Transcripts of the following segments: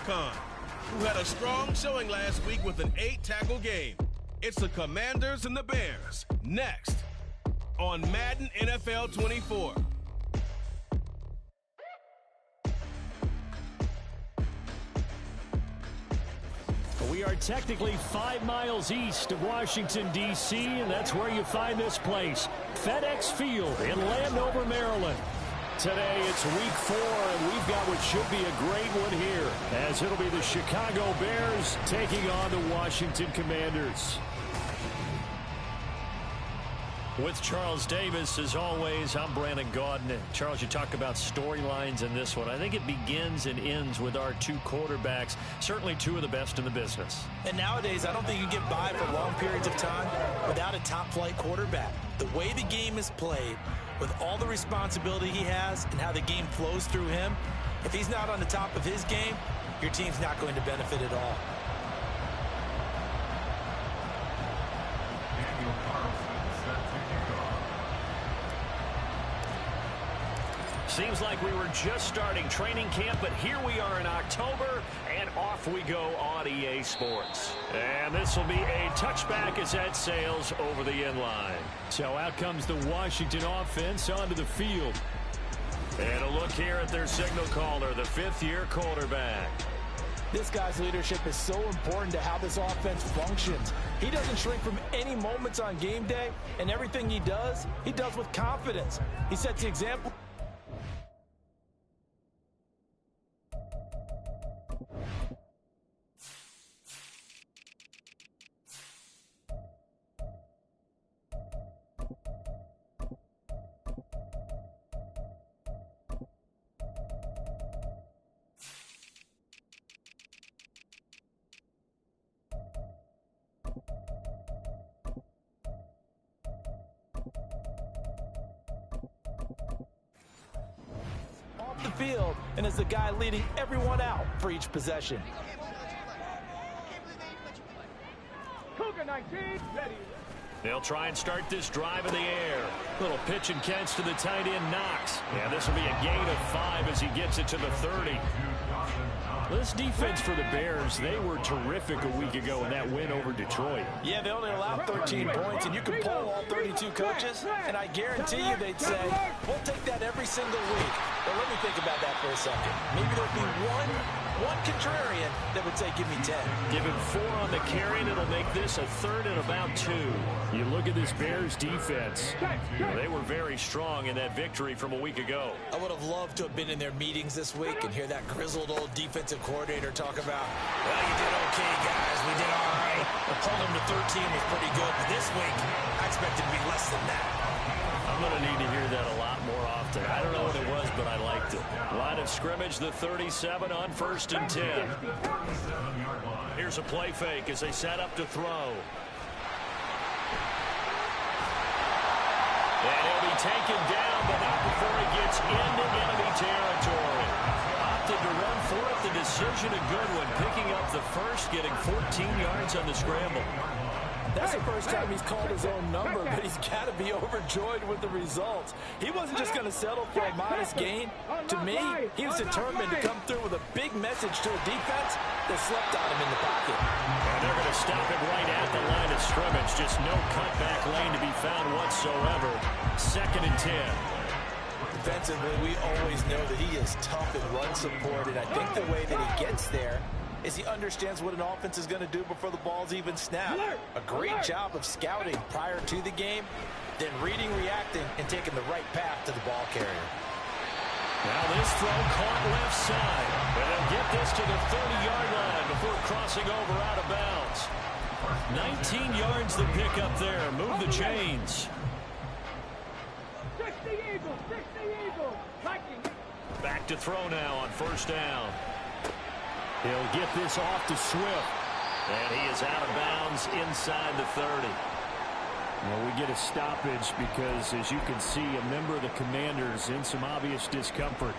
Khan, who had a strong showing last week with an 8-tackle game. It's the Commanders and the Bears, next on Madden NFL 24. We are technically 5 miles east of Washington, D.C., and that's where you find this place, FedEx Field in Landover, Maryland. Today, it's week 4, and we've got what should be a great one here, as it'll be the Chicago Bears taking on the Washington Commanders. With Charles Davis, as always, I'm Brandon Gaudin. Charles, you talk about storylines in this one. I think it begins and ends with our 2 quarterbacks, certainly 2 of the best in the business. And nowadays, I don't think you can get by for long periods of time without a top-flight quarterback. The way the game is played, with all the responsibility he has and how the game flows through him, if he's not on the top of his game, your team's not going to benefit at all. Seems like we were just starting training camp, but here we are in October, and off we go on EA Sports. And this will be a touchback as that sails over the end line. So out comes the Washington offense onto the field. And a look here at their signal caller, the 5th-year quarterback. This guy's leadership is so important to how this offense functions. He doesn't shrink from any moments on game day, and everything he does with confidence. He sets the example. The field and is the guy leading everyone out for each possession. Cougar 19, ready. They'll try and start this drive in the air. Little pitch and catch to the tight end, Knox. Yeah, this will be a gain of 5 as he gets it to the 30. This defense for the Bears, they were terrific a week ago in that win over Detroit. Yeah, they only allowed 13 points, and you can poll all 32 coaches, and I guarantee you they'd say, we'll take that every single week. But let me think about that for a second. Maybe there'd be one contrarian that would say, give me 10. Give him 4 on the carry, and it'll make this a 3rd and about 2. You look at this Bears defense. They were very strong in that victory from a week ago. I would have loved to have been in their meetings this week and hear that grizzled old defensive coordinator talk about, well, you did okay, guys. We did all right. Holding them to 13 was pretty good, but this week, I expect it to be less than that. I'm going to need to hear that a lot more often. I don't know what it was, but I liked it. Line of scrimmage, the 37 on 1st and 10. Here's a play fake as they set up to throw. And he'll be taken down, but not before he gets into enemy territory. Opted to run for it. The decision a good one. Picking up the first, getting 14 yards on the scramble. That's the first time he's called his own number, but he's got to be overjoyed with the results. He wasn't just going to settle for a modest gain. To me, he was determined to come through with a big message to a defense that slept on him in the pocket. And they're going to stop it right at the line of scrimmage. Just no cutback lane to be found whatsoever. 2nd and 10. Defensively, we always know that he is tough in run support, and I think the way that he gets there is he understands what an offense is going to do before the ball's even snapped. A great job of scouting prior to the game, then reading, reacting, and taking the right path to the ball carrier. Now this throw caught left side. And they'll get this to the 30-yard line before crossing over out of bounds. 19 yards to pick up there. Move the chains. 60 Eagles, 60 Eagles. Back to throw now on 1st down. He'll get this off to Swift. And he is out of bounds inside the 30. Well, we get a stoppage because, as you can see, a member of the Commanders in some obvious discomfort.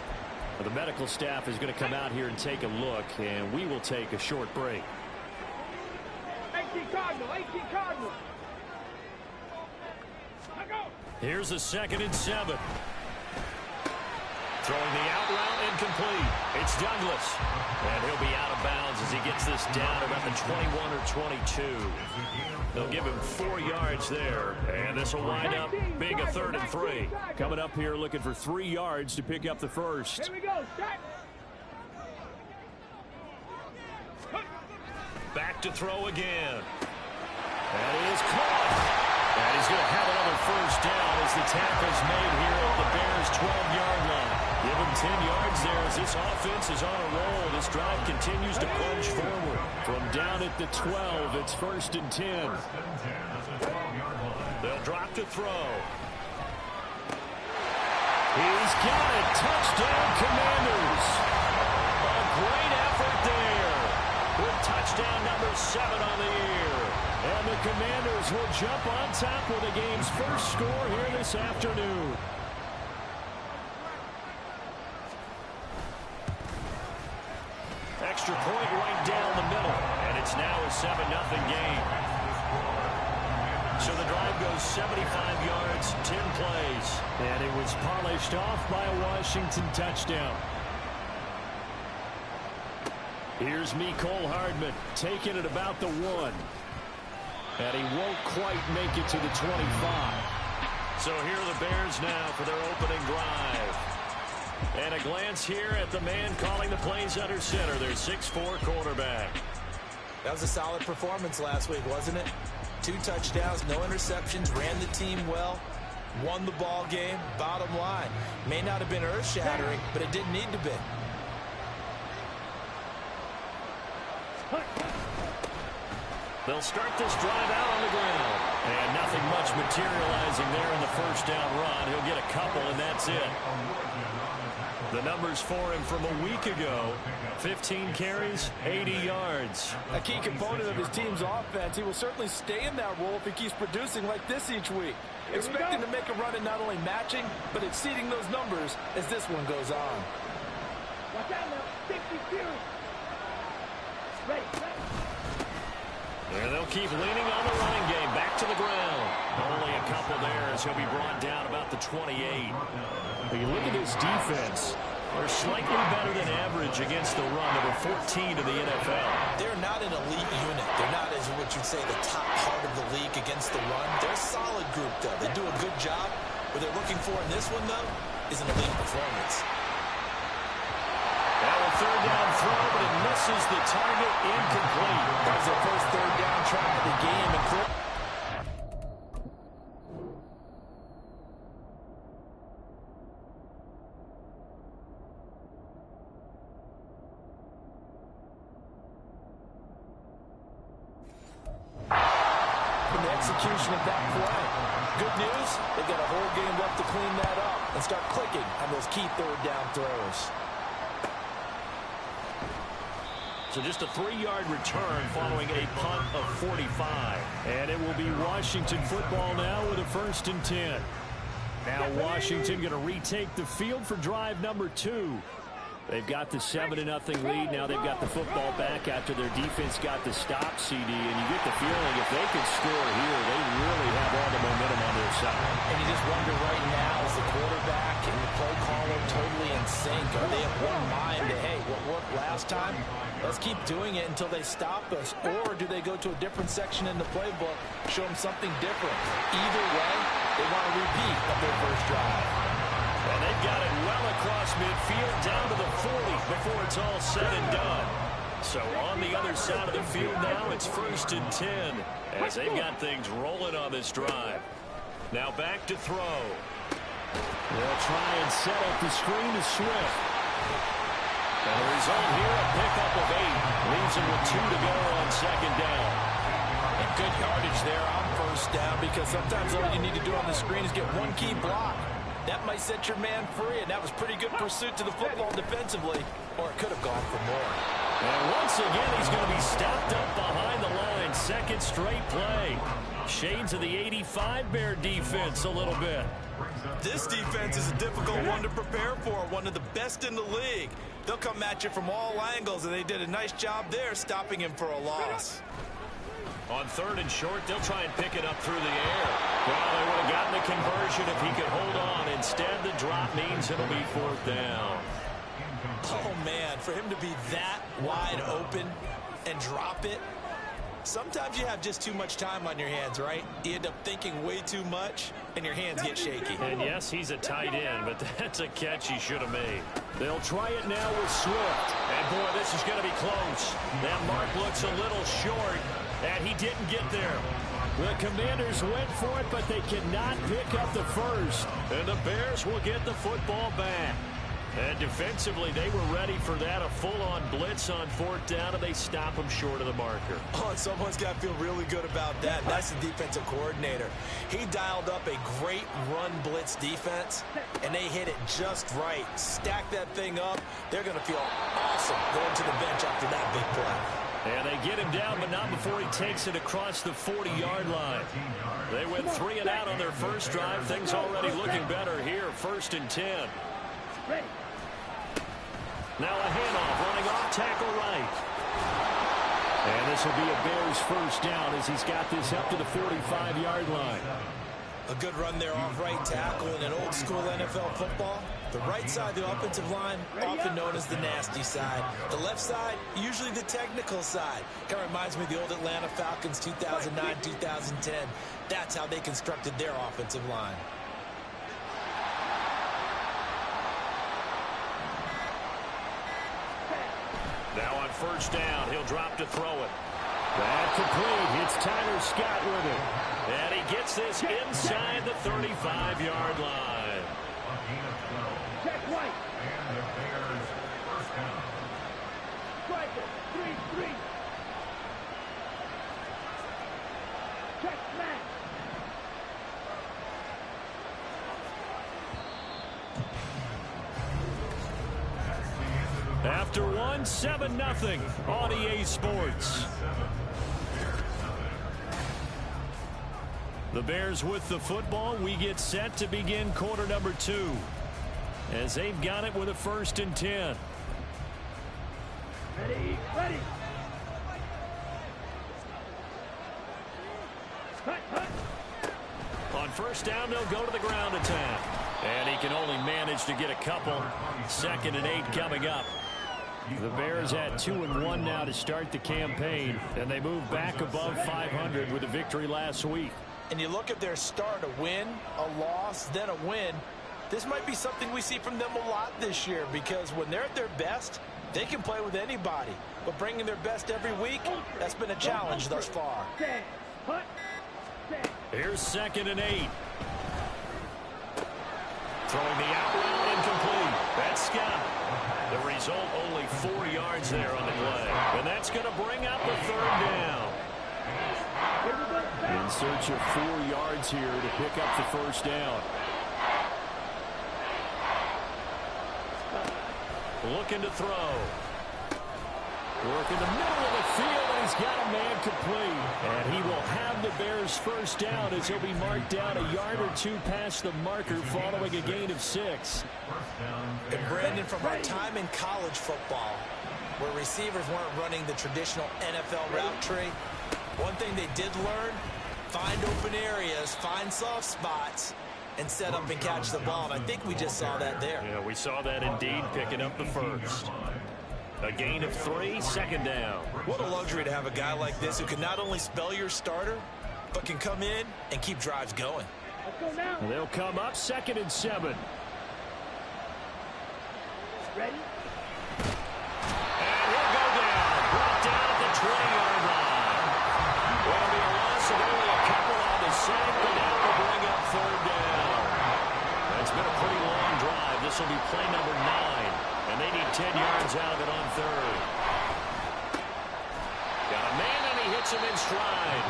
The medical staff is going to come out here and take a look, and we will take a short break. 18 Cardinal, 18 Cardinal. Here's a 2nd and 7. Throwing the out route incomplete. It's Douglas. And he'll be out of as he gets this down about the 21 or 22. They'll give him 4 yards there, and this will wind up being a 3rd and 3. Coming up here looking for 3 yards to pick up the first. Here we go. Start. Back to throw again. That is caught. And he's going to have another first down as the tackle's made here at the Bears' 12-yard line. Give him 10 yards there as this offense is on a roll. This drive continues to punch forward. From down at the 12, it's 1st and 10. They'll drop to throw. He's got it. Touchdown, Commanders. A great effort there with touchdown number 7 on the year. And the Commanders will jump on top with the game's first score here this afternoon. Extra point right down the middle, and it's now a 7-0 game. So the drive goes 75 yards, 10 plays. And it was polished off by a Washington touchdown. Here's Mecole Hardman taking it about the 1. And he won't quite make it to the 25. So here are the Bears now for their opening drive. And a glance here at the man calling the plays under center, their 6'4" quarterback. That was a solid performance last week, wasn't it? 2 touchdowns, no interceptions, ran the team well, won the ball game. Bottom line, may not have been earth-shattering, but it didn't need to be. They'll start this drive out on the ground. And nothing much materializing there in the first down run. He'll get a couple, and that's it. The numbers for him from a week ago, 15 carries, 80 yards. A key component of his team's offense. He will certainly stay in that role if he keeps producing like this each week. Expecting to make a run at not only matching, but exceeding those numbers as this one goes on. Watch out now. 62. Ready. And they'll keep leaning on the running game. Back to the ground. Only a couple there as he'll be brought down about the 28. But you look at this defense. They're slightly better than average against the run. Number 14 in the NFL. They're not an elite unit. They're not, as what you'd say, the top part of the league against the run. They're a solid group, though. They do a good job. What they're looking for in this one, though, is an elite performance. Now a 3rd down throw, but it misses the target. Incomplete. That was their first 3rd down try of the game. And the execution of that play. Good news, they've got a whole game left to clean that up and start clicking on those key 3rd down throws. So just a 3-yard return following a punt of 45. And it will be Washington football now with a 1st and 10. Now Washington going to retake the field for drive number 2. They've got the 7-0 lead. Now they've got the football back after their defense got the stop, CD. And you get the feeling if they could score here, they really have all the momentum on their side. And you just wonder right now, is the quarterback and the play caller totally in sync? Are they of one mind to, hey, what worked last time? Let's keep doing it until they stop us. Or do they go to a different section in the playbook, show them something different? Either way, they want a repeat of their first drive. And they've got it well across midfield down to the 40 before it's all said and done. So on the other side of the field now, it's 1st and 10 as they've got things rolling on this drive. Now back to throw. They'll try and set up the screen to Swift. And the result here, a pickup of 8. Leaves him with 2 to go on 2nd down. And good yardage there on 1st down, because sometimes all you need to do on the screen is get one key block. That might set your man free, and that was pretty good pursuit to the football defensively, or it could have gone for more. And once again, he's going to be stopped up behind the line. 2nd straight play. Shades of the 85 Bear defense a little bit. This defense is a difficult one to prepare for, one of the best in the league. They'll come at you from all angles, and they did a nice job there stopping him for a loss. On 3rd and short, they'll try and pick it up through the air. Well, they would have gotten the conversion if he could hold on. Instead, the drop means it'll be 4th down. Oh, man, for him to be that wide open, and drop it. Sometimes you have just too much time on your hands, right? You end up thinking way too much, and your hands get shaky. And yes, he's a tight end, but that's a catch he should have made. They'll try it now with Swift. And boy, this is going to be close. That mark looks a little short, and he didn't get there. The Commanders went for it, but they cannot pick up the first. And the Bears will get the football back. And defensively, they were ready for that, a full-on blitz on 4th down, and they stop him short of the marker. Oh, and someone's got to feel really good about that. That's the defensive coordinator. He dialed up a great run blitz defense, and they hit it just right. Stack that thing up. They're going to feel awesome going to the bench after that big play. And they get him down, but not before he takes it across the 40-yard line. They went 3 and out on their first drive. Things already looking better here, 1st and 10. Now a handoff, running off tackle right. And this will be a Bears first down as he's got this up to the 45-yard line. A good run there off right tackle in an old-school NFL football. The right side of the offensive line, often known as the nasty side. The left side, usually the technical side. Kind of reminds me of the old Atlanta Falcons 2009, 2010. That's how they constructed their offensive line. Now on 1st down, he'll drop to throw it. That complete. It's Tyler Scott with it. And he gets this inside the 35-yard line. Check right. And the Bears first down. Striker, 3-3. Check smash. After one, 7-0 on EA Sports. The Bears with the football. We get set to begin quarter number 2 as they've got it with a 1st and 10. Ready, ready. Hut, hut. On 1st down, they'll go to the ground attack. And he can only manage to get a couple. 2nd and 8 coming up. The Bears at 2-1 now to start the campaign, and they move back above 500 with a victory last week. And you look at their start, a win, a loss, then a win. This might be something we see from them a lot this year, because when they're at their best, they can play with anybody. But bringing their best every week, that's been a challenge thus far. Here's 2nd and 8. Throwing the out route, incomplete. That's Scott. The result, only 4 yards there on the play. And that's going to bring up the 3rd down. In search of 4 yards here to pick up the 1st down. Looking to throw. Work in the middle of the field, and he's got a man complete. And he will have the Bears' 1st down as he'll be marked down a yard or 2 past the marker following a gain of 6. And Brandon, from our time in college football, where receivers weren't running the traditional NFL route tree, one thing they did learn, find open areas, find soft spots, and set up and catch the ball. And I think we just saw that there. Yeah, we saw that indeed, picking up the 1st. A gain of 3, 2nd down. What a luxury to have a guy like this who can not only spell your starter, but can come in and keep drives going. Let's go now. They'll come up 2nd and 7. Ready? And he'll go down. Brought down at the 20-yard line. Will be a loss of only a couple on the sack, but now will bring up 3rd down. It's been a pretty long drive. This will be play number 9. And they need 10 yards out of it on 3rd. Got a man, and he hits him in stride.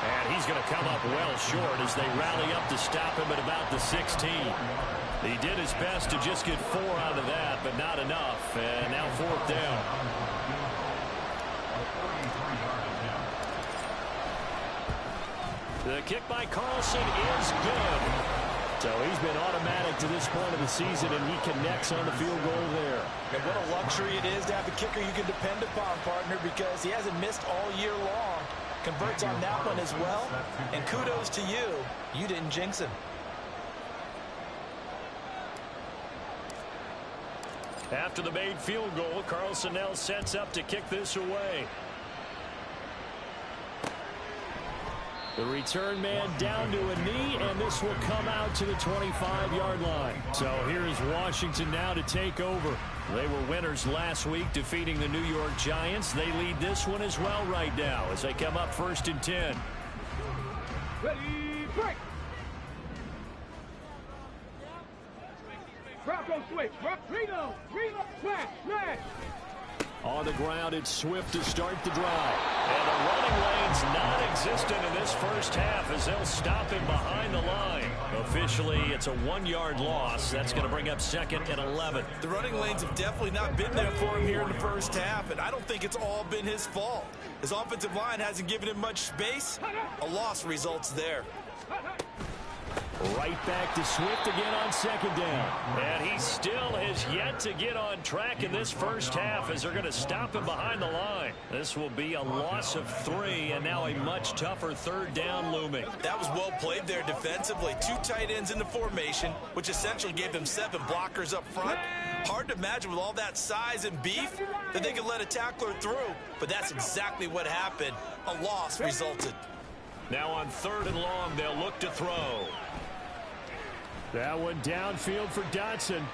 And he's going to come up well short as they rally up to stop him at about the 16. He did his best to just get 4 out of that, but not enough. And now 4th down. The kick by Carlson is good. So he's been automatic to this point of the season, and he connects on the field goal there. And what a luxury it is to have a kicker you can depend upon, partner, because he hasn't missed all year long. Converts on that one as well. And kudos to you. You didn't jinx him. After the made field goal, Carlson now sets up to kick this away. The return man down to a knee, and this will come out to the 25-yard line. So here's Washington now to take over. They were winners last week, defeating the New York Giants. They lead this one as well right now as they come up 1st and 10. Ready, break. Bronco switch. Reload, smash. On the ground, it's Swift to start the drive. And the running lane's non-existent in this first half as they'll stop him behind the line. Officially, it's a 1-yard loss. That's going to bring up 2nd and 11. The running lanes have definitely not been there for him here in the first half, and I don't think it's all been his fault. His offensive line hasn't given him much space. A loss results there. Right back to Swift again on 2nd down. And he still has yet to get on track in this first half as they're going to stop him behind the line. This will be a loss of 3, and now a much tougher 3rd down looming. That was well played there defensively. 2 tight ends in the formation, which essentially gave them 7 blockers up front. Hard to imagine with all that size and beef that they could let a tackler through, but that's exactly what happened. A loss resulted. Now on 3rd and long, they'll look to throw. That one downfield for Dotson. And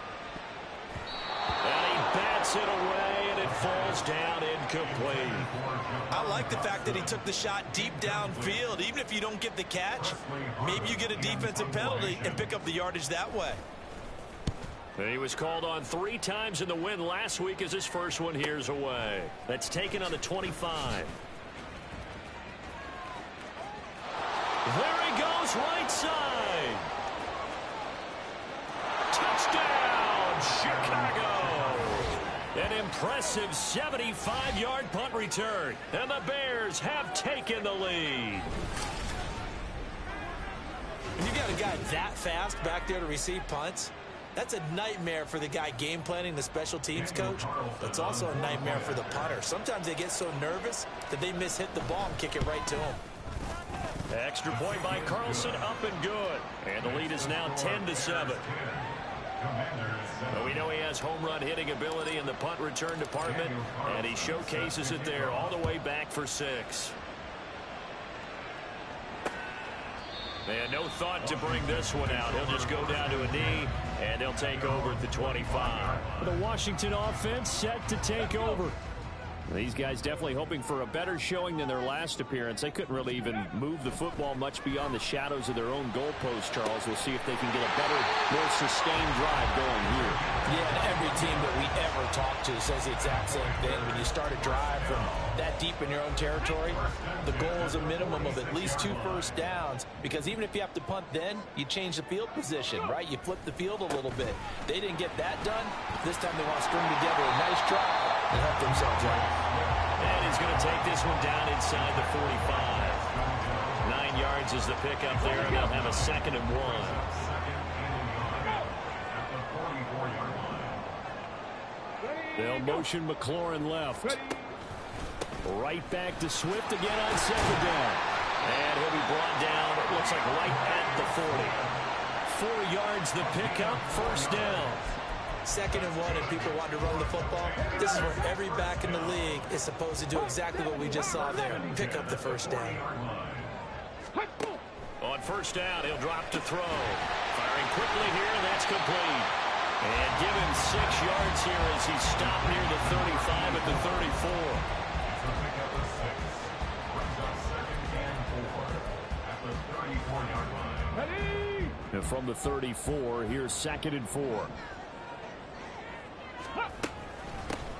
he bats it away, and it falls down incomplete. I like the fact that he took the shot deep downfield. Even if you don't get the catch, maybe you get a defensive penalty and pick up the yardage that way. He was called on 3 times in the win last week as his first one here's away. That's taken on the 25. There he goes, right side. Touchdown, Chicago. An impressive 75-yard punt return, and the Bears have taken the lead. When you got a guy that fast back there to receive punts, that's a nightmare for the guy game planning, the special teams coach. But it's also a nightmare for the punter. Sometimes they get so nervous that they mishit the ball and kick it right to him. Extra point by Carlson, up and good. And the lead is now 10-7. But we know he has home run hitting ability in the punt return department, and he showcases it there all the way back for 6. And no thought to bring this one out. He'll just go down to a knee, and they'll take over at the 25. The Washington offense set to take over. These guys definitely hoping for a better showing than their last appearance. They couldn't really even move the football much beyond the shadows of their own goalpost, Charles. We'll see if they can get a better, more sustained drive going here. Yeah, and every team that we ever talk to says the exact same thing. When you start a drive from that deep in your own territory, the goal is a minimum of at least 2 first downs, because even if you have to punt then, you change the field position, right? You flip the field a little bit. They didn't get that done. This time they want to string together a nice drive and help themselves out. And he's going to take this one down inside the 45. 9 yards is the pickup there, and they'll have a 2nd and 1. They'll motion McLaurin left. Right back to Swift again on 2nd down. And he'll be brought down, it looks like right at the 40. 4 yards the pickup, 1st down. 2nd and 1, and people want to run the football. This is where every back in the league is supposed to do exactly what we just saw there. Pick up the 1st down. On 1st down, he'll drop to throw. Firing quickly here, and that's complete. And give him 6 yards here as he stopped near the 35 at the 34. And from the 34, here's 2nd and 4.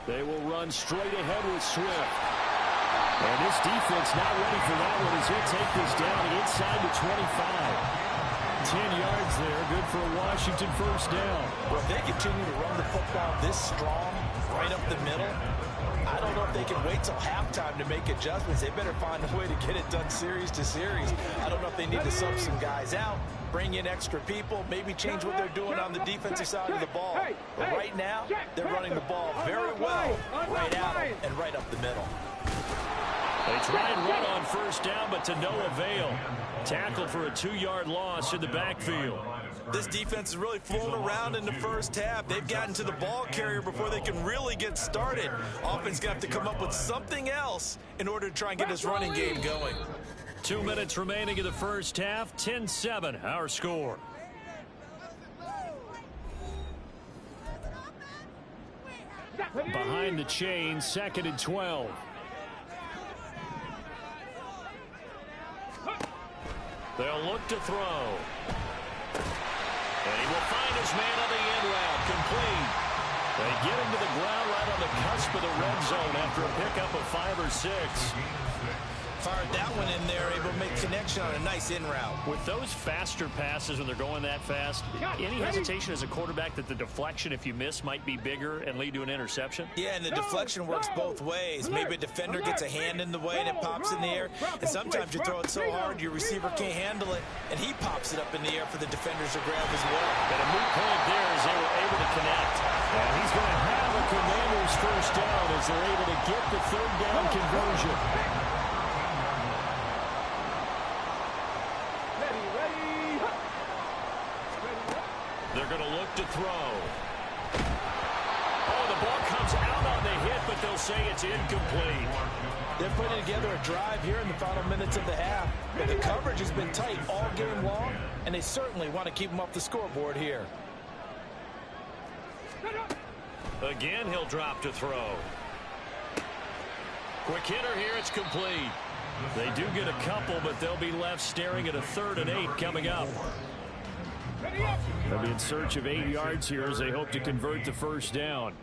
They will run straight ahead with Swift. And this defense not ready for that one as he'll take this down inside the 25. 10 yards there, good for a Washington 1st down. Well, if they continue to run the football this strong, right up the middle, I don't know if they can wait till halftime to make adjustments. They better find a way to get it done series to series. I don't know if they need to sub some guys out, bring in extra people, maybe change what they're doing on the defensive side of the ball. But right now, they're running the ball very well, right out and right up the middle. They try and run on 1st down, but to no avail. Tackled for a 2-yard loss in the backfield. This defense is really flown around in the first half. They've gotten to the ball carrier before they can really get started. Offense going to have to come up with something else in order to try and get this running game going. 2 minutes remaining in the first half. 10-7, our score. Behind the chain, 2nd and 12. They'll look to throw. And he will find his man on the end route. Complete. They get him to the ground right on the cusp of the red zone after a pickup of 5 or 6. Fired that one in there, able to make connection on a nice in route. With those faster passes when they're going that fast, any hesitation as a quarterback that the deflection, if you miss, might be bigger and lead to an interception? Yeah, and the deflection works both ways. Maybe a defender gets a hand in the way and it pops in the air, and sometimes you throw it so hard your receiver can't handle it, and he pops it up in the air for the defenders to grab as well. And a moot point there as they were able to connect. And he's going to have a Commanders first down as they're able to get the 3rd down conversion. They're going to look to throw. Oh, the ball comes out on the hit, but they'll say it's incomplete. They're putting together a drive here in the final minutes of the half. But the coverage has been tight all game long, and they certainly want to keep them off the scoreboard here. Again, he'll drop to throw. Quick hitter here, it's complete. They do get a couple, but they'll be left staring at a 3rd and 8 coming up. They'll be in search of 8 yards here as they hope to convert the first down.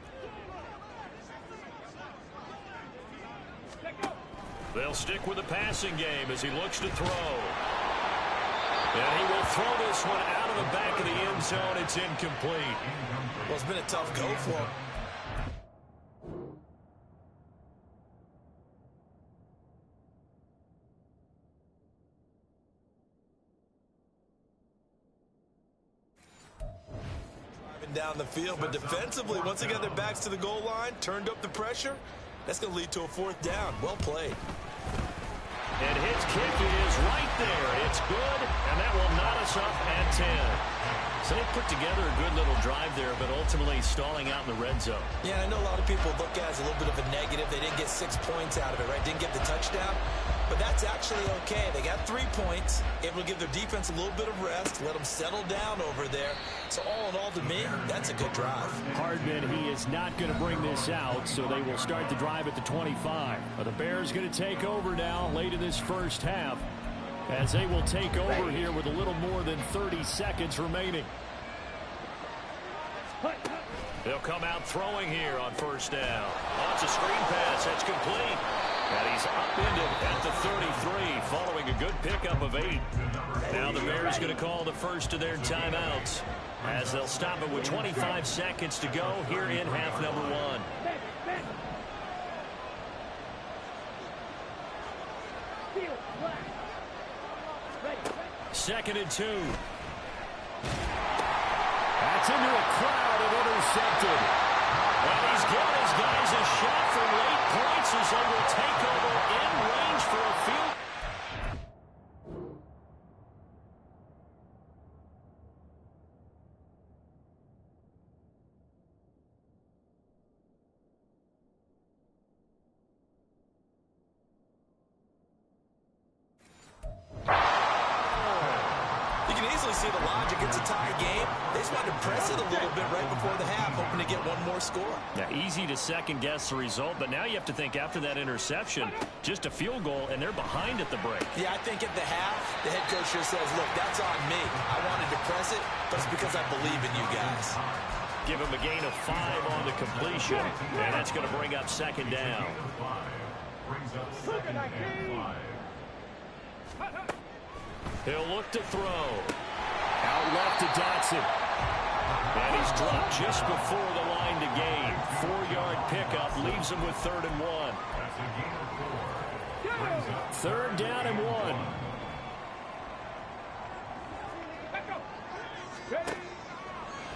They'll stick with the passing game as he looks to throw. And he will throw this one out of the back of the end zone. It's incomplete. Well, it's been a tough go for him. Down the field, but defensively, once again, their backs to the goal line, turned up the pressure. That's going to lead to a 4th down. Well played. And his kick is right there. It's good, and that will knot us up at 10. So they put together a good little drive there, but ultimately stalling out in the red zone. Yeah, I know a lot of people look at it as a little bit of a negative. They didn't get 6 points out of it, right? Didn't get the touchdown. But that's actually okay. They got 3 points, able to give their defense a little bit of rest, let them settle down over there. So all in all, to me, that's a good drive. Hardman, he is not going to bring this out, so they will start the drive at the 25. But the Bears going to take over now late in this first half as they will take over here with a little more than 30 seconds remaining. They'll come out throwing here on first down. Oh, it's a screen pass. That's complete. And he's upended at the 33 following a good pickup of 8. Now the Bears going to call the first of their timeouts as they'll stop it with 25 seconds to go here in half number 1. 2nd and 2. That's into a crowd and intercepted. Well, he's given his guys a shot for late points as they will take over in range for a field. You can easily see the logic. It's a tie game. They just wanted to press it a little bit right before the half, hoping to get one more score. Yeah, easy to second-guess the result, but now you have to think after that interception, just a field goal, and they're behind at the break. Yeah, I think at the half, the head coach just says, look, that's on me. I wanted to press it, but it's because I believe in you guys. Give him a gain of 5 on the completion, and that's going to bring up 2nd down. He'll look to throw. Out left to Dotson. And he's dropped just before the line to gain. 4-yard pickup leaves him with 3rd and 1. 3rd down and 1.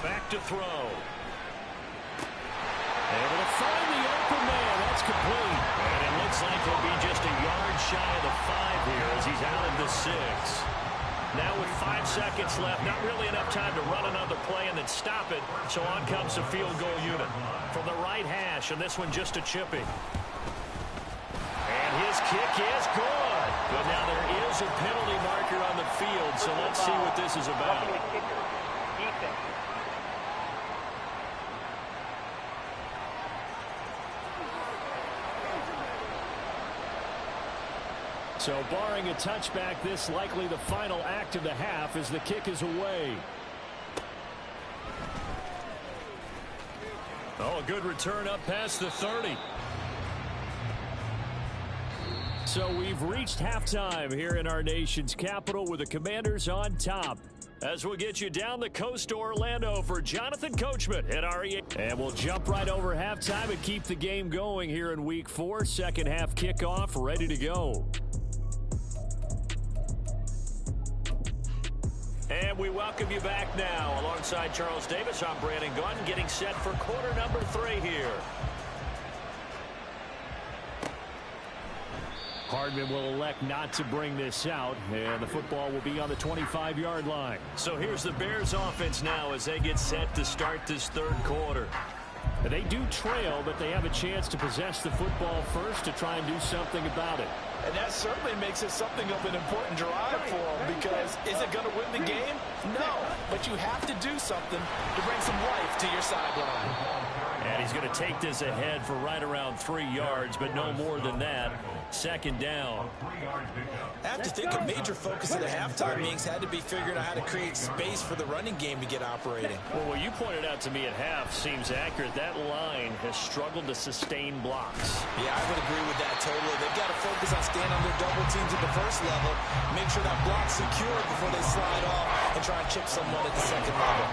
Back to throw. Able to find the open man. That's complete. And it looks like he'll be just a yard shy of the 5 here as he's out of the 6. Now with 5 seconds left, not really enough time to run another play and then stop it. So on comes the field goal unit from the right hash, and this one just a chipping. And his kick is good. But now there is offensive penalty marker on the field, so let's see what this is about. So barring a touchback, this likely the final act of the half as the kick is away. Oh, a good return up past the 30. So we've reached halftime here in our nation's capital with the Commanders on top. As we'll get you down the coast to Orlando for Jonathan Coachman at REA. And we'll jump right over halftime and keep the game going here in Week 4. Second half kickoff ready to go. And we welcome you back now. Alongside Charles Davis, I'm Brandon Gunn, getting set for quarter number 3 here. Hardman will elect not to bring this out, and the football will be on the 25-yard line. So here's the Bears offense now as they get set to start this third quarter. They do trail, but they have a chance to possess the football first to try and do something about it. And that certainly makes it something of an important drive for them, because is it going to win the game? No, but you have to do something to bring some life to your sideline. And he's going to take this ahead for right around 3 yards, but no more than that. Second down. I have to think a major focus of the halftime meetings had to be figuring out how to create space for the running game to get operating. Well, what you pointed out to me at half seems accurate. That line has struggled to sustain blocks. Yeah, I would agree with that totally. They've got to focus on staying on their double teams at the first level, make sure that block's secure before they slide off and try and chip someone at the second level.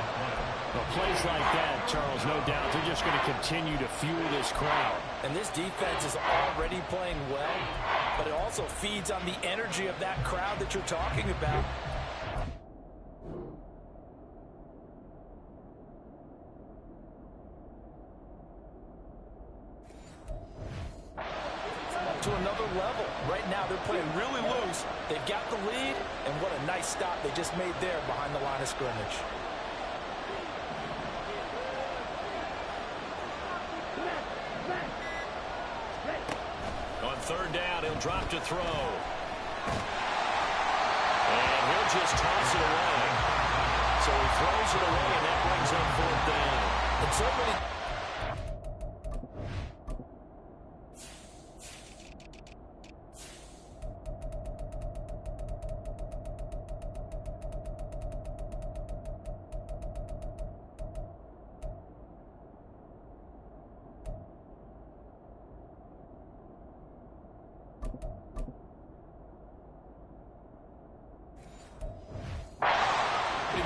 Well, plays like that, Charles, no doubt, they're just going to continue to fuel this crowd. And this defense is already playing well, but it also feeds on the energy of that crowd that you're talking about. To another level. Right now, they're playing really loose. They've got the lead, and what a nice stop they just made there behind the line of scrimmage. On third down, he'll drop to throw. And he'll just toss it away. So he throws it away, and that brings up fourth down. And so many...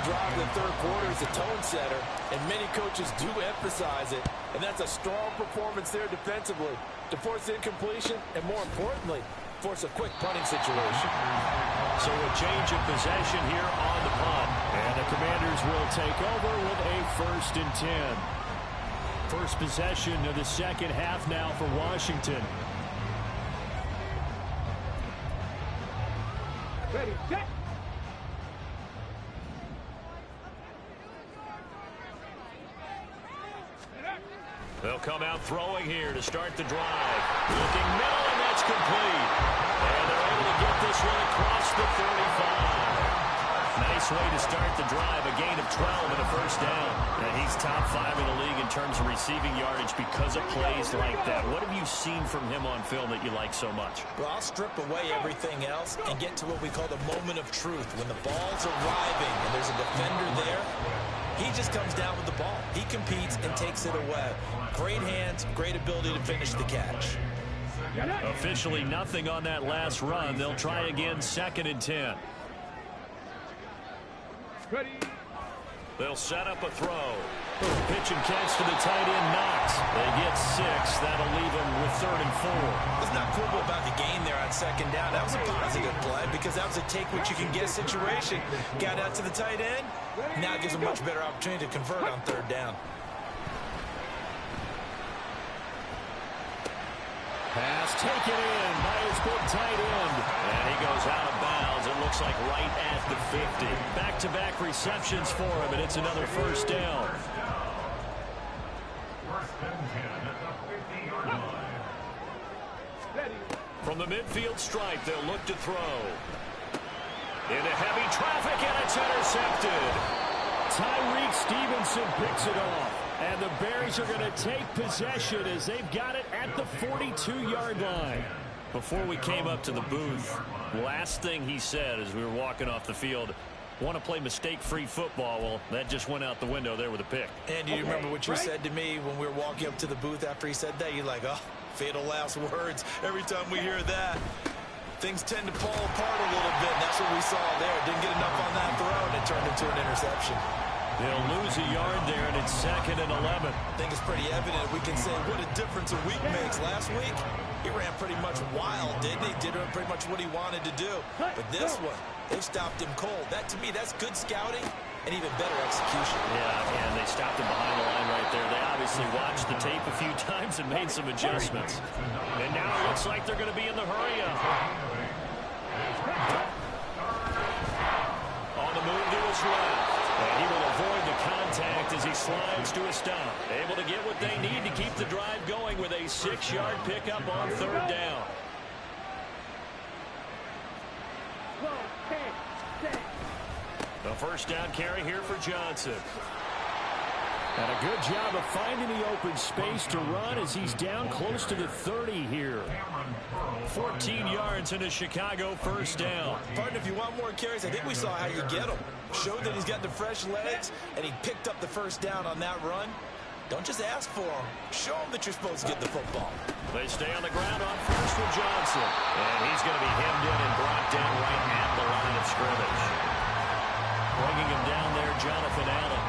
drive in the third quarter is a tone setter, and many coaches do emphasize it, and that's a strong performance there defensively to force incompletion and, more importantly, force a quick punting situation. So a change of possession here on the punt. And the Commanders will take over with a 1st and 10. First possession of the second half now for Washington. Ready, set. They'll come out throwing here to start the drive. Looking middle, and that's complete. And they're able to get this one across the 35. Nice way to start the drive. A gain of 12 and a first down. And he's top 5 in the league in terms of receiving yardage because of plays like that. What have you seen from him on film that you like so much? Well, I'll strip away everything else and get to what we call the moment of truth. When the ball's arriving and there's a defender there, he just comes down with the ball. He competes and takes it away. Great hands, great ability to finish the catch. Officially nothing on that last run. They'll try again, 2nd and 10. Ready. They'll set up a throw. Pitch and catch to the tight end, Knox. They get 6. That'll leave them with 3rd and 4. It's not cool about the gain there on 2nd down. That was a positive play because that was a take-what-you-can-get situation. Got out to the tight end. Now it gives them a much better opportunity to convert on 3rd down. Pass taken in by his big tight end. And he goes out of bounds. It looks like right at the 50. Back-to-back receptions for him, and it's another 1st down. From the midfield stripe, they'll look to throw. Into heavy traffic, and it's intercepted. Tyreek Stevenson picks it off. And the Bears are going to take possession as they've got it at the 42-yard line. Before we came up to the booth, last thing he said as we were walking off the field, want to play mistake-free football. Well, that just went out the window there with a pick. And you remember what you said to me when we were walking up to the booth after he said that? You're like, oh, fatal last words. Every time we hear that, things tend to fall apart a little bit. And that's what we saw there. Didn't get enough on that throw, and it turned into an interception. They'll lose a yard there, and it's 2nd and 11. I think it's pretty evident. We can say what a difference a week makes. Last week, he ran pretty much wild, didn't he? Did pretty much what he wanted to do. But this one, they stopped him cold. That, to me, that's good scouting and even better execution. Yeah, and they stopped him behind the line right there. They obviously watched the tape a few times and made some adjustments. And now it looks like they're going to be in the hurry-up. On the move to his left. And he will avoid the contact as he slides to a stop. Able to get what they need to keep the drive going with a 6-yard pickup on 3rd down. The first down carry here for Johnson. And a good job of finding the open space to run as he's down close to the 30 here. 14 yards into Chicago, 1st down. Partner, if you want more carries, I think we saw how you get them. Showed that he's got the fresh legs, and he picked up the 1st down on that run. Don't just ask for them. Show them that you're supposed to get the football. They stay on the ground on 1st with Johnson. And he's going to be hemmed in and brought down right at the line of scrimmage. Bringing him down there, Jonathan Allen.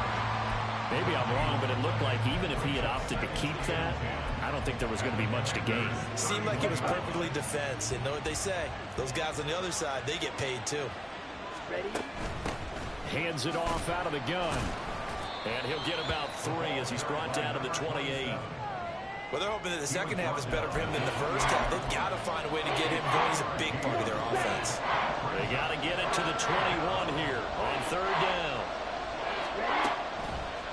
Maybe I'm wrong, but it looked like even if he had opted to keep that, I don't think there was going to be much to gain. Seemed like it was perfectly defense. And know what they say? Those guys on the other side, they get paid too. Ready? Hands it off out of the gun. And he'll get about 3 as he's brought down to the 28. Well, they're hoping that the second half is better for him than the first half. They've got to find a way to get him going. He's a big part of their offense. They got to get it to the 21 here on 3rd down.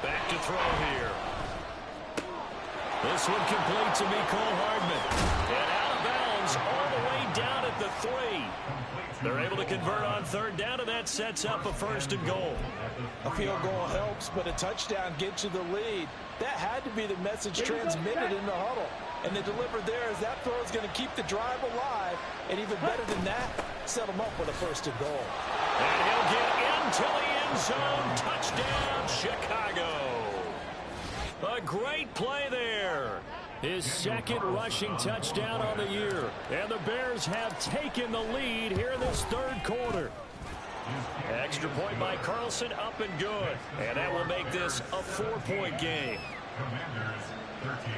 Back to throw here. This one complete to Mecole Hardman. And out of bounds all the way down at the 3. They're able to convert on 3rd down, and that sets up a 1st and goal. A field goal helps, but a touchdown gets you the lead. That had to be the message transmitted in the huddle. And they delivered there as that throw is going to keep the drive alive. And even better than that, set them up with a 1st and goal. And he'll get into the end zone. Touchdown, Chicago. A great play there. His 2nd rushing touchdown on the year. And the Bears have taken the lead here in this 3rd quarter. Extra point by Carlson, up and good. And that will make this a 4-point game. Commanders 13.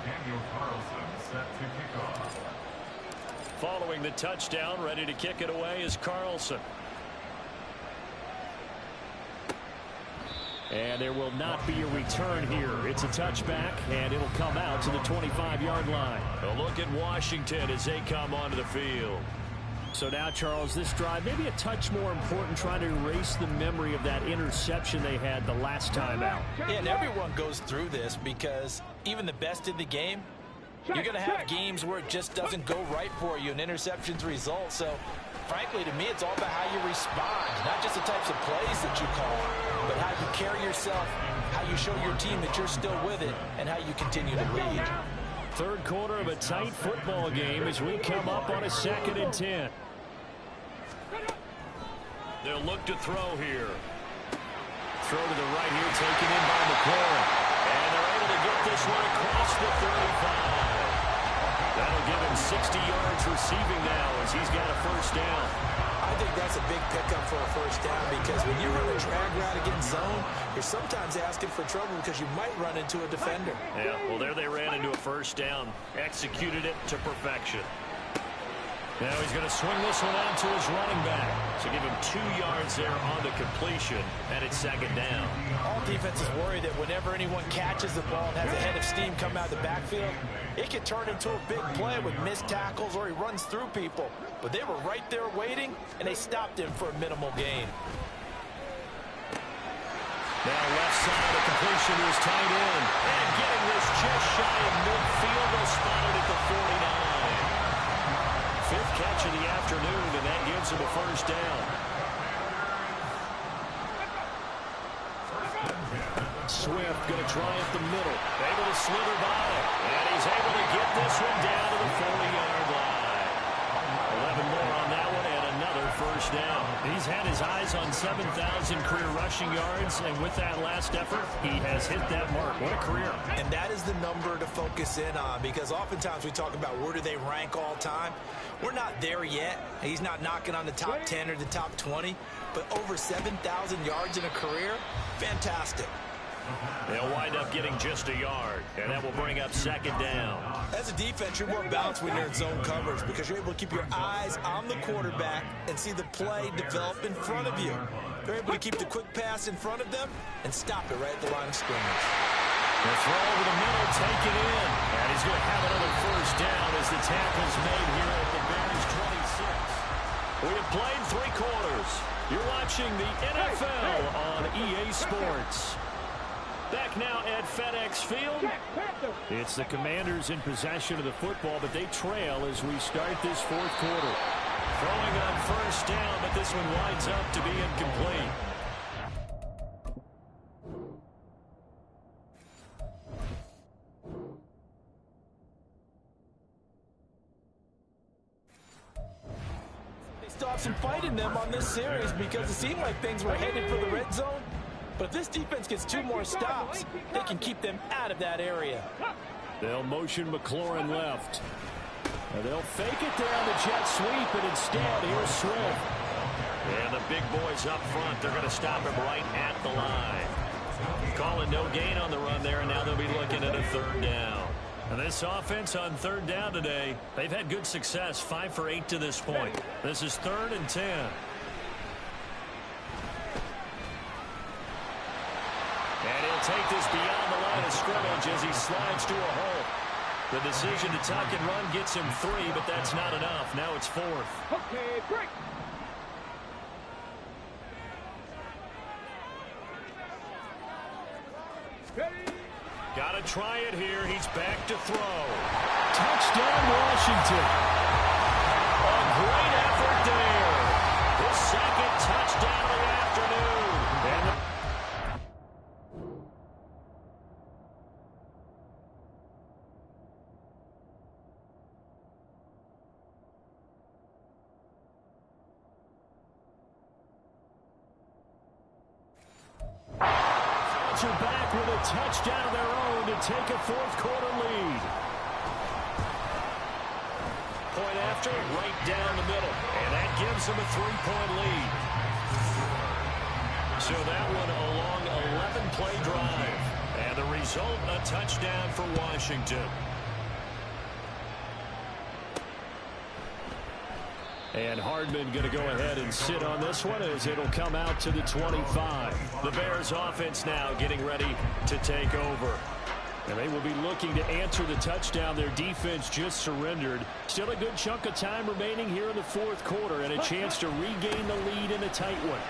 Daniel Carlson set to kick off. Following the touchdown, ready to kick it away is Carlson. And there will not be a return here. It's a touchback, and it'll come out to the 25-yard line. A look at Washington as they come onto the field. So now, Charles, this drive maybe a touch more important, trying to erase the memory of that interception they had the last time out. Yeah, and everyone goes through this because even the best in the game, you're going to have games where it just doesn't go right for you and interceptions result. So, frankly, to me, it's all about how you respond, not just the types of plays that you call, but how you carry yourself, how you show your team that you're still with it, and how you continue to lead. 3rd quarter of a tight football game as we come up on a 2nd and 10. They'll look to throw here. Throw to the right here, taken in by McLaurin. And they're able to get this one across the 35. That'll give him 60 yards receiving now as he's got a 1st down. I think that's a big pickup for a 1st down because when you run a drag route against zone, you're sometimes asking for trouble because you might run into a defender. Yeah, well, there they ran into a 1st down. Executed it to perfection. Now he's going to swing this one out to his running back. So give him 2 yards there on the completion, and it's 2nd down. All defenses worry that whenever anyone catches the ball and has a head of steam come out of the backfield, it can turn into a big play with missed tackles or he runs through people. But they were right there waiting, and they stopped him for a minimal gain. Now left side, a completion to his tight end. And getting this just shy of midfield, they'll spot it at the 49. 5th catch of the afternoon, and that gives him a first down. Swift going to try up the middle. Able to slither by. And he's able to get this one down to the 40-yard line. 11 more on that one and another first down. He's had his eyes on 7,000 career rushing yards, and with that last effort, he has hit that mark. What a career. And that is the number to focus in on, because oftentimes we talk about where do they rank all time. We're not there yet. He's not knocking on the top 10 or the top 20, but over 7,000 yards in a career, fantastic. They'll wind up getting just a yard, and that will bring up second down. As a defense, you're more balanced when you're in zone coverage because you're able to keep your eyes on the quarterback and see the play develop in front of you. They're able to keep the quick pass in front of them and stop it right at the line of scrimmage. The throw over the middle, taken in. And he's going to have another first down as the tackle's made here at the Bears 26. We have played 3 quarters. You're watching the NFL on EA Sports. Back now at FedEx Field. It's the Commanders in possession of the football, but they trail as we start this 4th quarter. Throwing on first down, but this one winds up to be incomplete. They still have some fight in them on this series because it seemed like things were headed for the red zone. But if this defense gets 2 more stops, they can keep them out of that area. They'll motion McLaurin left. And they'll fake it down the jet sweep, and instead, here's Swift. And the big boys up front, they're going to stop him right at the line. Calling no gain on the run there, and now they'll be looking at a 3rd down. And this offense on 3rd down today, they've had good success, 5 for 8 to this point. This is 3rd and 10. And he'll take this beyond the line of scrimmage as he slides to a hole. The decision to tuck and run gets him 3, but that's not enough. Now it's 4th. Okay, break. Ready? Got to try it here. He's back to throw. Touchdown, Washington. A great effort there. His 2nd touchdown of the afternoon. And are back with a touchdown of their own to take a 4th quarter lead. Point after, right down the middle. And that gives them a 3-point lead. So that one a long 11-play drive. And the result, a touchdown for Washington. And Hardman going to go ahead and sit on this one as it'll come out to the 25. The Bears offense now getting ready to take over. And they will be looking to answer the touchdown their defense just surrendered. Still a good chunk of time remaining here in the 4th quarter and a chance to regain the lead in a tight one.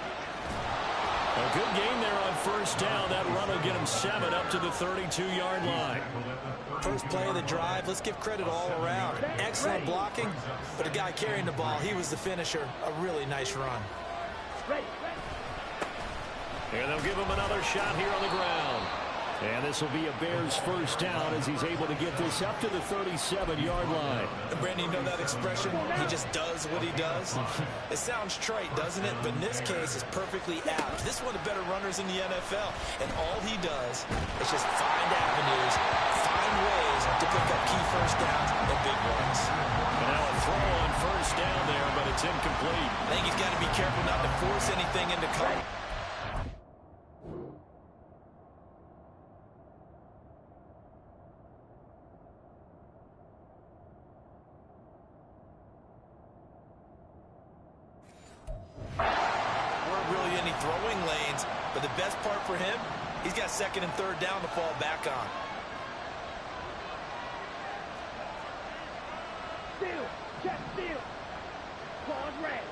A good game there on first down. That run will get him 7 up to the 32-yard line. First play of the drive, let's give credit all around. Excellent blocking, but the guy carrying the ball, he was the finisher. A really nice run. And they'll give him another shot here on the ground. And this will be a Bears first down as he's able to get this up to the 37-yard line. Brandon, you know that expression? He just does what he does. It sounds trite, doesn't it? But in this case, it's perfectly apt. This is one of the better runners in the NFL. And all he does is just find avenues, find ways to pick up key first downs and big runs. And now a throw on first down there, but it's incomplete. I think he's got to be careful not to force anything into cover. Throwing lanes, but the best part for him, he's got 2nd and 3rd down to fall back on. Steal, check, steal. Pause red.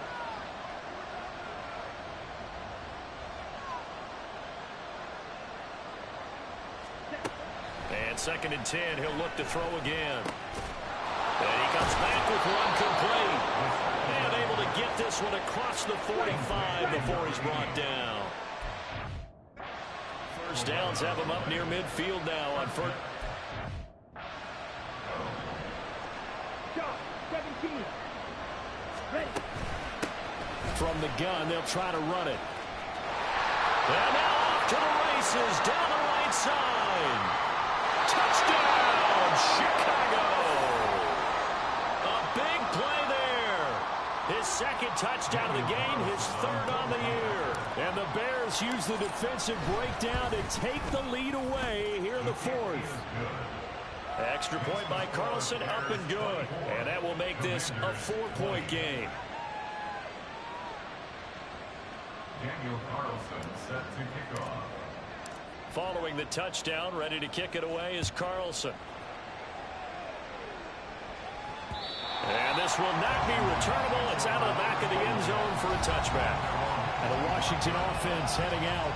And 2nd and 10, he'll look to throw again. And he comes back with one complete. this one across the 45 before he's brought down. First downs have him up near midfield now on first. Shot, 17. Ready. From the gun, they'll try to run it. And now off to the races, down the right side. Touchdown, Chicago. A big play there. His second touchdown of the game, his third on the year. And the Bears use the defensive breakdown to take the lead away here in the fourth. Extra point by Carlson, up and good. And that will make this a 4-point game. Daniel Carlson set to kick off. Following the touchdown, ready to kick it away is Carlson. And this will not be returnable. It's out of the back of the end zone for a touchback. And the Washington offense heading out.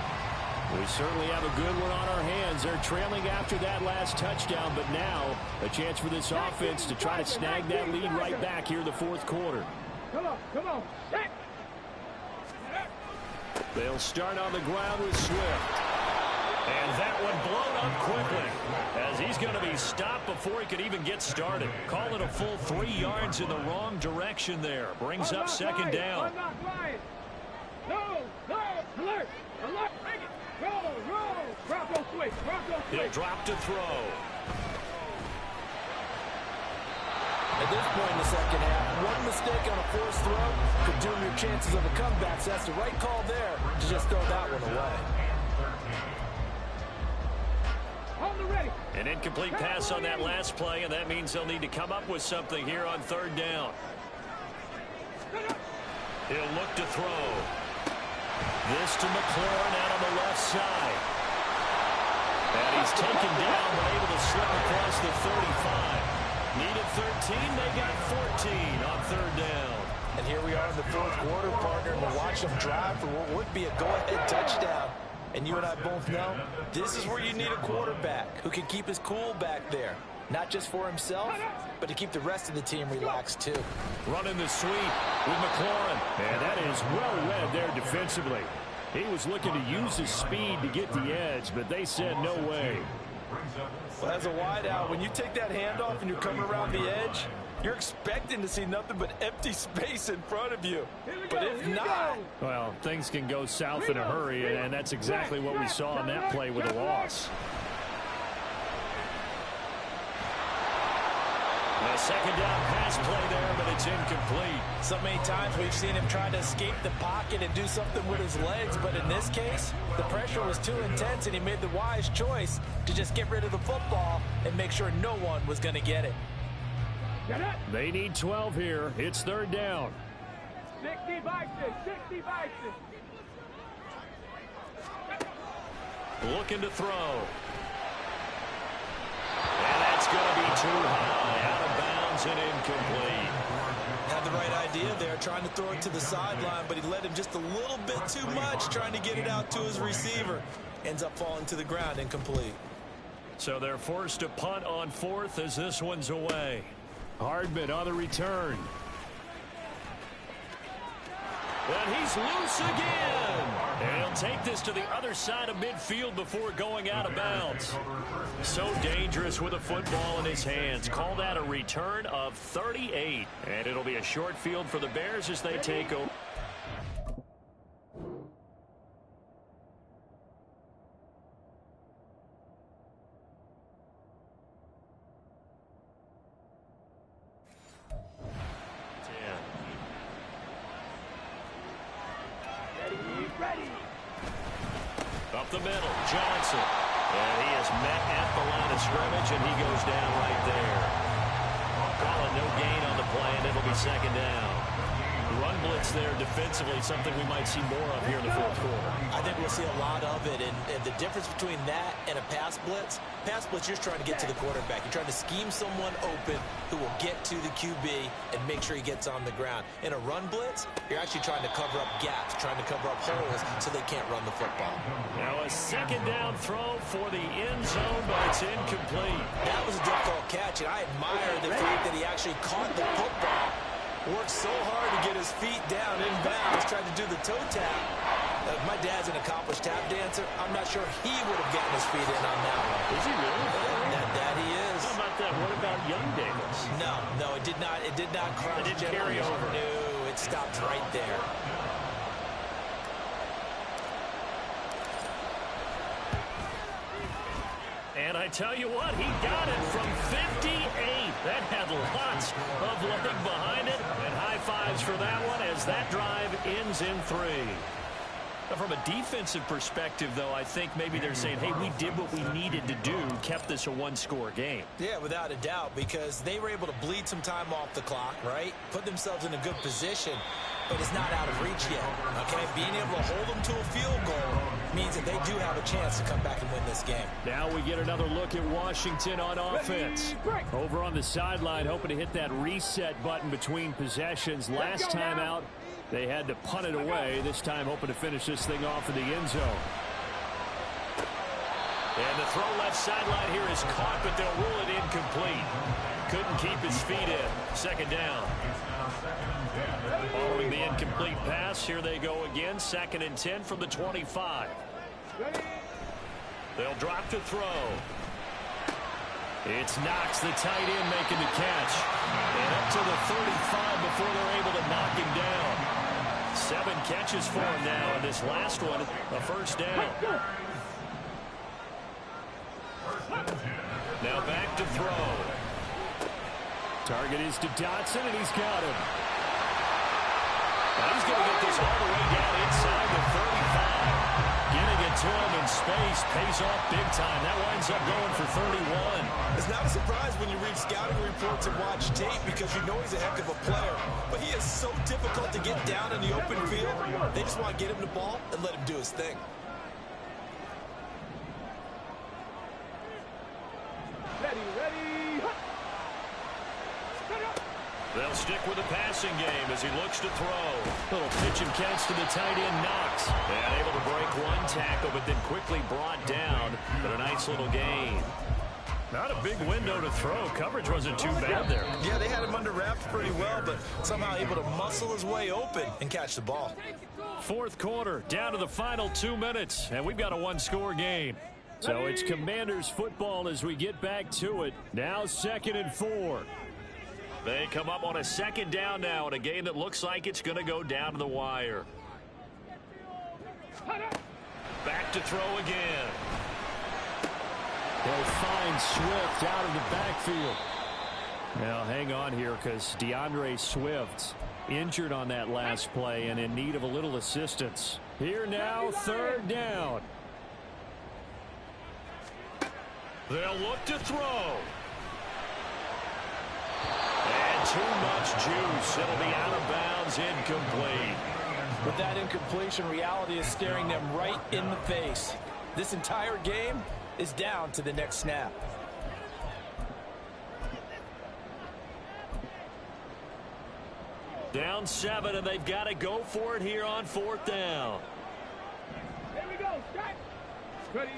We certainly have a good one on our hands. They're trailing after that last touchdown, but now a chance for this offense to try to snag that lead right back here in the fourth quarter. Come on. Set. They'll start on the ground with Swift. And that one blown up quickly as he's going to be stopped before he could even get started. Call it a full 3 yards in the wrong direction there. Brings up second down. No, alert. Roll. Bronco switch. He'll drop to throw. At this point in the second half, one mistake on a forced throw could doom your chances of a comeback. So that's the right call there to just throw that one away. On the ready. An incomplete pass on that last play, and that means they'll need to come up with something here on third down. He'll look to throw. This to McLaurin out on the left side. And he's taken down but able to slip across the 35. Needed 13, they got 14 on third down. And here we are in the fourth quarter, partner, and we're watching them drive for what would be a go-ahead touchdown. And you and I both know this is where you need a quarterback who can keep his cool back there. Not just for himself, but to keep the rest of the team relaxed, too. Running the sweep with McLaurin. And that is well read there defensively. He was looking to use his speed to get the edge, but they said no way. Well, as a wideout, when you take that handoff and you're coming around the edge, you're expecting to see nothing but empty space in front of you. But if not... Well, things can go south in a hurry, and that's exactly what we saw on that play with a loss. A second down pass play there, but it's incomplete. So many times we've seen him try to escape the pocket and do something with his legs, but in this case, the pressure was too intense, and he made the wise choice to just get rid of the football and make sure no one was going to get it. They need 12 here. It's third down. 60 Bison. Looking to throw. And that's going to be too high. Out of bounds and incomplete. Had the right idea there, trying to throw it to the sideline, but he led him just a little bit too much, trying to get it out to his receiver. Ends up falling to the ground, incomplete. So they're forced to punt on fourth as this one's away. Hardman on the return. And he's loose again. And he'll take this to the other side of midfield before going out of bounds. So dangerous with a football in his hands. Call that a return of 38. And it'll be a short field for the Bears as they take over. Up the middle, Johnson. And he is met at the line of scrimmage, and he goes down right there. Calling no gain on the play, and it'll be second down. Run blitz there defensively, something we might see more of here in the fourth quarter. I think we'll see a lot of it, and the difference between that and a pass blitz, you're just trying to get to the quarterback. You're trying to scheme someone open who will get to the QB and make sure he gets on the ground. In a run blitz, you're actually trying to cover up gaps, trying to cover up holes so they can't run the football. Now a second down throw for the end zone, but it's incomplete. That was a difficult catch, and I admire the fact that he actually caught the football Worked so hard to get his feet down inbounds, tried to do the toe tap. My dad's an accomplished tap dancer. I'm not sure he would have gotten his feet in on that one. Is he really? That he is. How about that? What about Young Davis? No, it did not. It did not cross. It didn't carry over. No, it stopped right there. And I tell you what, he got it from 58. That had lots of leg behind it. And high fives for that one as that drive ends in 3. From a defensive perspective, though, I think maybe they're saying, hey, we did what we needed to do, kept this a one-score game. Yeah, without a doubt, because they were able to bleed some time off the clock, right? Put themselves in a good position, but it's not out of reach yet, okay? Being able to hold them to a field goal means that they do have a chance to come back and win this game. Now we get another look at Washington on offense. Over on the sideline, hoping to hit that reset button between possessions. Last time out, they had to punt it away. This time hoping to finish this thing off in the end zone. And the throw left sideline here is caught, but they'll rule it incomplete. Couldn't keep his feet in. Second down. Following the incomplete pass, here they go again. 2nd and 10 from the 25. They'll drop to throw. It's Knox, the tight end, making the catch. And up to the 35 before they're able to knock him down. 7 catches for him now, and this last one, a first down. Now back to throw. Target is to Dotson, and he's got him. Now he's going to get this all the way down inside the 35. Getting it to him in space pays off big time. That winds up going for 31. It's not a surprise when you read scouting reports and watch tape because you know he's a heck of a player. But he is so difficult to get down in the open field. They just want to get him the ball and let him do his thing. They'll stick with the passing game as he looks to throw. Little pitch and catch to the tight end, Knox. And able to break one tackle, but then quickly brought down. But a nice little gain. Not a big window to throw. Coverage wasn't too bad there. Yeah, they had him under wraps pretty well, but somehow able to muscle his way open and catch the ball. 4th quarter, down to the final 2 minutes, and we've got a one-score game. So it's Commanders football as we get back to it. Now 2nd and 4. They come up on a 2nd down now in a game that looks like it's going to go down to the wire. Back to throw again. They'll find Swift out of the backfield. Now hang on here because DeAndre Swift injured on that last play and in need of a little assistance. Here now, 3rd down. They'll look to throw. And too much juice. It'll be out of bounds, incomplete. With that incompletion, reality is staring them right in the face. This entire game is down to the next snap. Down 7, and they've got to go for it here on 4th down. Here we go. Strike. Ready.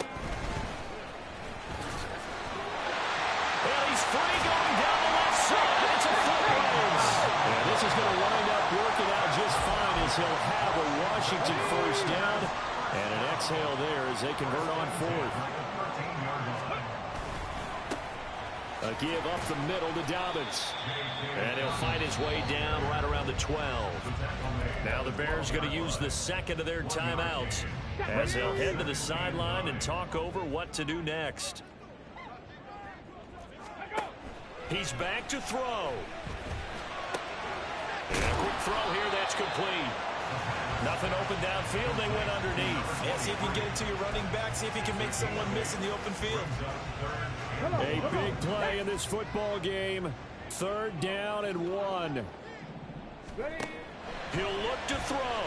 And he's free going down the left side. It's a foot race. And this is going to wind up working out just fine as he'll have a Washington first down. And an exhale there as they convert on 4th. A give up the middle to Dobbins. And he'll find his way down right around the 12. Now the Bears going to use the 2nd of their timeouts as they'll head to the sideline and talk over what to do next. He's back to throw. And a quick throw here, that's complete. Nothing open downfield, they went underneath. Yeah, see if you can get it to your running back, see if you can make someone miss in the open field. A big play in this football game. 3rd down and 1. He'll look to throw.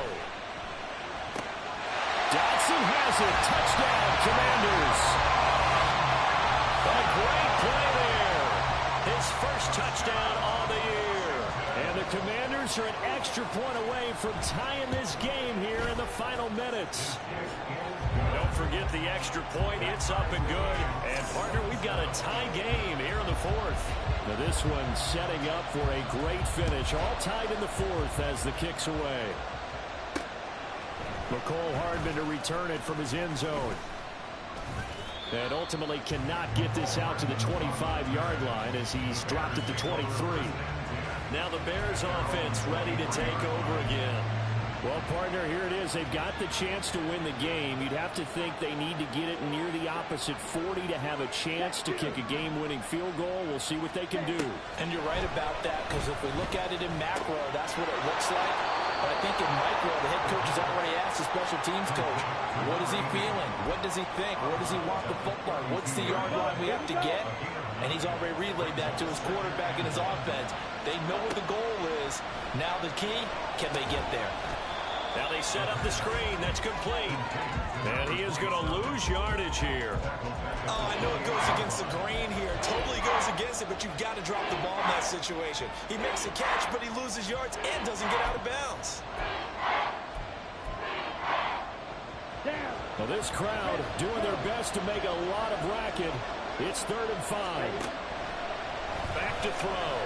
Dotson has it. Touchdown, Commanders. A great play there. His first touchdown on the year. And the Commanders are an extra point away from tying this game here in the final minutes. Don't forget the extra point. It's up and good. And, partner, we've got a tie game here in the 4th. Now this one setting up for a great finish. All tied in the fourth as the kick's away. McCole Hardman to return it from his end zone. And ultimately cannot get this out to the 25-yard line as he's dropped it to 23. Now the Bears offense ready to take over again. Well, partner, here it is. They've got the chance to win the game. You'd have to think they need to get it near the opposite 40 to have a chance to kick a game-winning field goal. We'll see what they can do. And you're right about that, because if we look at it in macro, that's what it looks like. But I think in micro, the head coach has already asked the special teams coach, what is he feeling? What does he think? Where does he want the football? What's the yard line we have to get? And he's already relayed that to his quarterback and his offense. They know what the goal is. Now the key, can they get there? Now they set up the screen. That's complete. And he is going to lose yardage here. Oh, I know it goes against the grain here. Totally goes against it, but you've got to drop the ball in that situation. He makes a catch, but he loses yards and doesn't get out of bounds. Well, this crowd doing their best to make a lot of racket. It's 3rd and 5. Back to throw.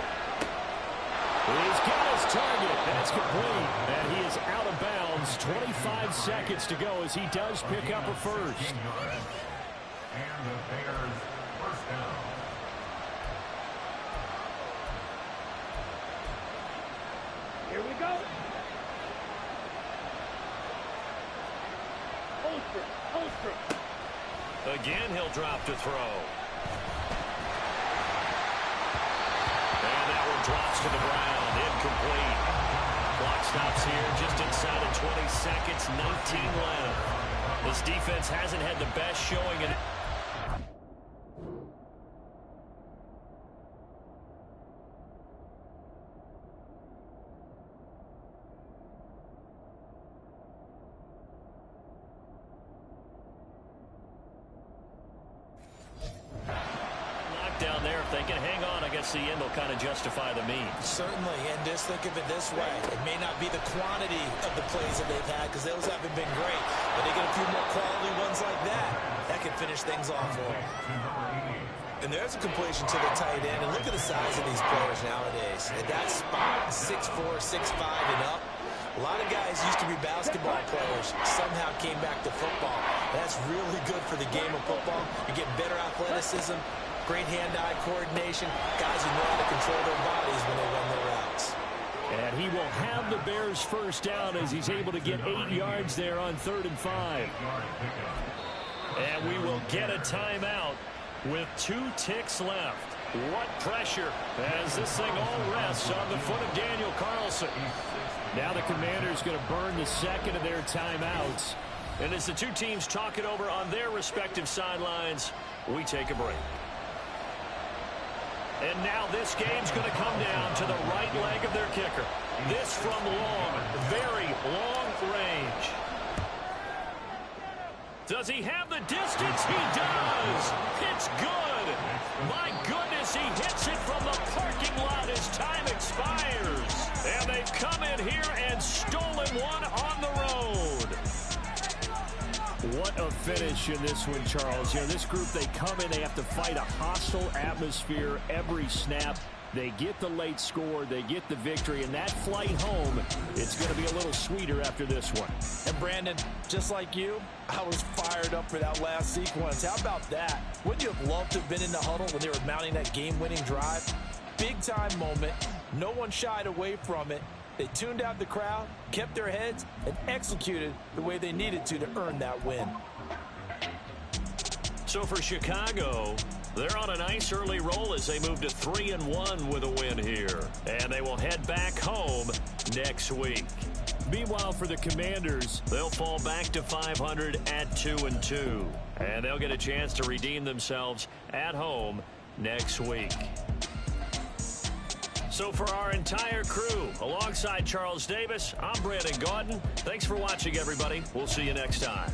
He's got his target, and it's complete. And he is out of bounds. 25 seconds to go as he does pick up a first. And the Bears first down. Here we go. Holstrom. Again, he'll drop to throw. Drops to the ground, incomplete. Clock stops here just inside of 20 seconds, 19 left. This defense hasn't had the best showing in down there. If they can hang on, I guess the end will kind of justify the means. Certainly, and just think of it this way. It may not be the quantity of the plays that they've had, because those haven't been great, but they get a few more quality ones like that. That can finish things off for them. And there's a completion to the tight end, and look at the size of these players nowadays. At that spot, 6'4", 6'5", and up. A lot of guys used to be basketball players, somehow came back to football. That's really good for the game of football. You get better athleticism, great hand-eye coordination, guys who know how to control their bodies when they run their routes. And he will have the Bears first down as he's able to get 8 yards there on 3rd and 5. And we will get a timeout with 2 ticks left. What pressure as this thing all rests on the foot of Daniel Carlson. Now the Commanders going to burn the second of their timeouts. And as the two teams talk it over on their respective sidelines, we take a break. And now this game's going to come down to the right leg of their kicker. This from long, very long range. Does he have the distance? He does. It's good. My goodness, he hits it from the parking lot as time expires. And they've come in here and stolen one on the road. What a finish in this one, Charles. You know, this group, they come in, they have to fight a hostile atmosphere every snap. They get the late score, they get the victory, and that flight home, it's going to be a little sweeter after this one. And Brandon, just like you, I was fired up for that last sequence. How about that? Wouldn't you have loved to have been in the huddle when they were mounting that game-winning drive? Big-time moment. No one shied away from it. They tuned out the crowd, kept their heads, and executed the way they needed to earn that win. So for Chicago, they're on a nice early roll as they move to 3-1 with a win here. And they will head back home next week. Meanwhile, for the Commanders, they'll fall back to 500 at 2-2. And they'll get a chance to redeem themselves at home next week. So for our entire crew, alongside Charles Davis, I'm Brandon Gaudin. Thanks for watching, everybody. We'll see you next time.